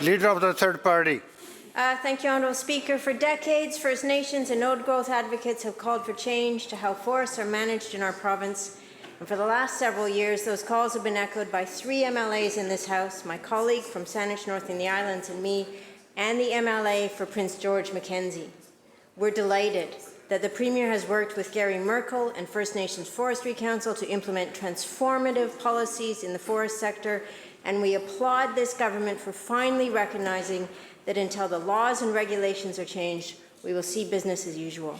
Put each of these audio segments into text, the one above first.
Leader of the third party. Thank you, Honourable Speaker. For decades, First Nations and old growth advocates have called for change to how forests are managed in our province. And for the last several years, those calls have been echoed by 3 MLAs in this House, my colleague from Saanich North in the Islands and me, and the MLA for Prince George Mackenzie. We're delighted that the Premier has worked with Gary Merkel and First Nations Forestry Council to implement transformative policies in the forest sector, and we applaud this government for finally recognizing that until the laws and regulations are changed, we will see business as usual.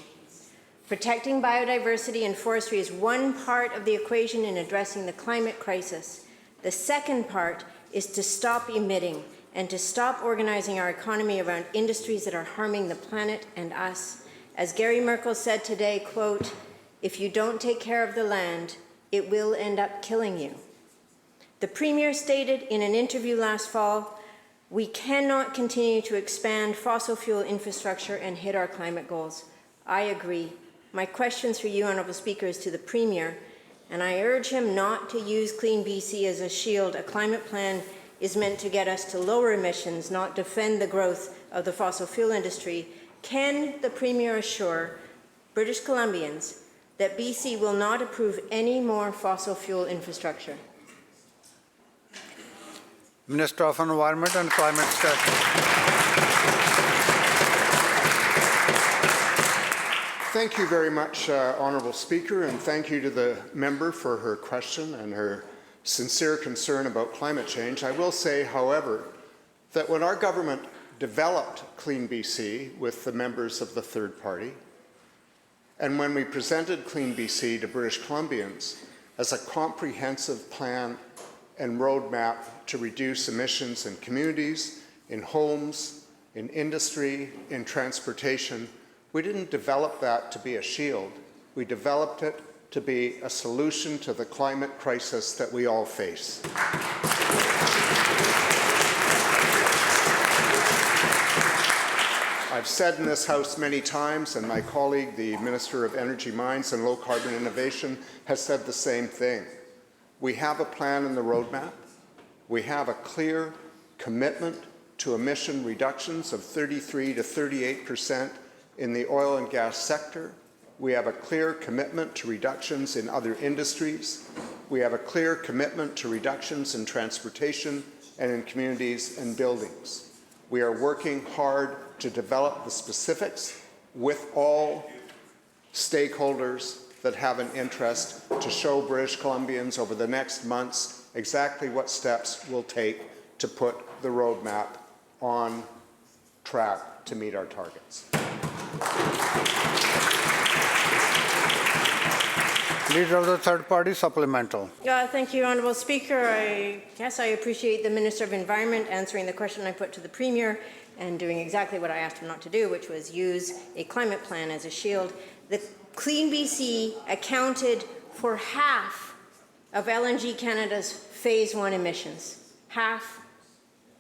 Protecting biodiversity and forestry is one part of the equation in addressing the climate crisis. The second part is to stop emitting and to stop organizing our economy around industries that are harming the planet and us. As Gary Merkel said today, quote, "If you don't take care of the land, it will end up killing you." The Premier stated in an interview last fall, "We cannot continue to expand fossil fuel infrastructure and hit our climate goals." I agree. My question through you, Honourable Speaker, is to the Premier, and I urge him not to use CleanBC as a shield. A climate plan is meant to get us to lower emissions, not defend the growth of the fossil fuel industry. Can the Premier assure British Columbians that BC will not approve any more fossil fuel infrastructure? Minister of Environment and Climate Change. Thank you very much, Honourable Speaker, and thank you to the member for her question and her sincere concern about climate change. I will say, however, that when our government developed CleanBC with the members of the third party, and when we presented CleanBC to British Columbians as a comprehensive plan and roadmap to reduce emissions in communities, in homes, in industry, in transportation, we didn't develop that to be a shield. We developed it to be a solution to the climate crisis that we all face. I've said in this House many times, and my colleague, the Minister of Energy, Mines and Low Carbon Innovation, has said the same thing. We have a plan in the roadmap. We have a clear commitment to emission reductions of 33 to 38% in the oil and gas sector. We have a clear commitment to reductions in other industries. We have a clear commitment to reductions in transportation and in communities and buildings. We are working hard to develop the specifics with all stakeholders that have an interest to show British Columbians over the next months exactly what steps we'll take to put the roadmap on track to meet our targets. Leader of the third party, supplemental. Thank you, Honourable Speaker. I appreciate the Minister of Environment answering the question I put to the Premier and doing exactly what I asked him not to do, which was use a climate plan as a shield. The CleanBC accounted for half of LNG Canada's Phase 1 emissions. Half.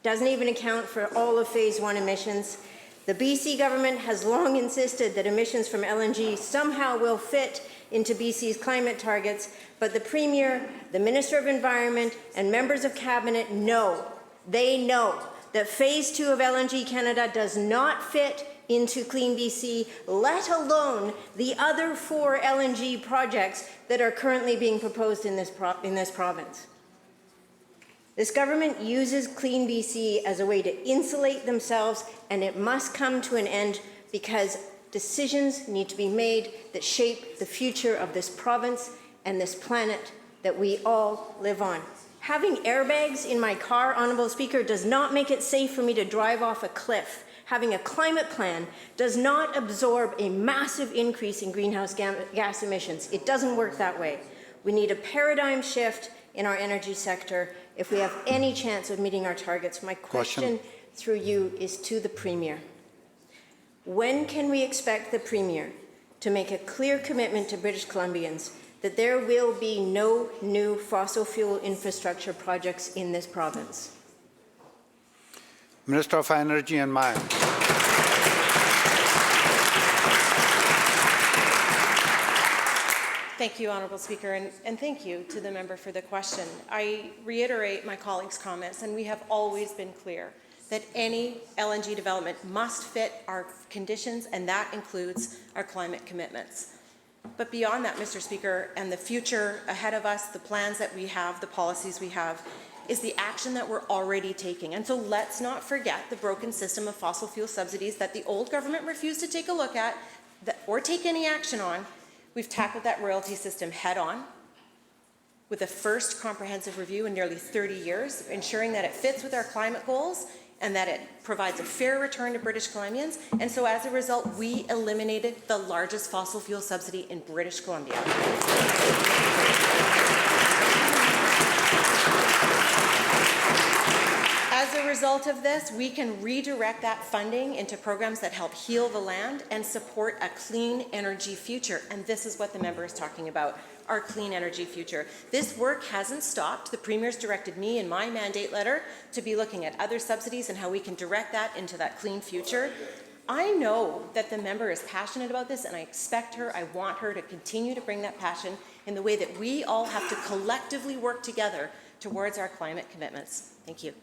Doesn't even account for all of Phase 1 emissions. The BC government has long insisted that emissions from LNG somehow will fit into BC's climate targets, but the Premier, the Minister of Environment, and members of Cabinet know, they know that Phase 2 of LNG Canada does not fit into CleanBC, let alone the other 4 LNG projects that are currently being proposed in this province. This government uses CleanBC as a way to insulate themselves, and it must come to an end because decisions need to be made that shape the future of this province and this planet that we all live on. Having airbags in my car, Honourable Speaker, does not make it safe for me to drive off a cliff. Having a climate plan does not absorb a massive increase in greenhouse gas emissions. It doesn't work that way. We need a paradigm shift in our energy sector if we have any chance of meeting our targets. My question through you is to the Premier. When can we expect the Premier to make a clear commitment to British Columbians that there will be no new fossil fuel infrastructure projects in this province? Minister of Energy and Mines. Thank you, Honourable Speaker, and thank you to the member for the question. I reiterate my colleague's comments, and we have always been clear that any LNG development must fit our conditions, and that includes our climate commitments. But beyond that, Mr. Speaker, and the future ahead of us, the plans that we have, the policies we have, is the action that we're already taking. And so let's not forget the broken system of fossil fuel subsidies that the old government refused to take a look at or take any action on. We've tackled that royalty system head on with the first comprehensive review in nearly 30 years, ensuring that it fits with our climate goals and that it provides a fair return to British Columbians. And so as a result, we eliminated the largest fossil fuel subsidy in British Columbia. As a result of this, we can redirect that funding into programs that help heal the land and support a clean energy future. And this is what the member is talking about, our clean energy future. This work hasn't stopped. The Premier's directed me in my mandate letter to be looking at other subsidies and how we can direct that into that clean future. I know that the member is passionate about this, and I expect her, I want her to continue to bring that passion in the way that we all have to collectively work together towards our climate commitments. Thank you.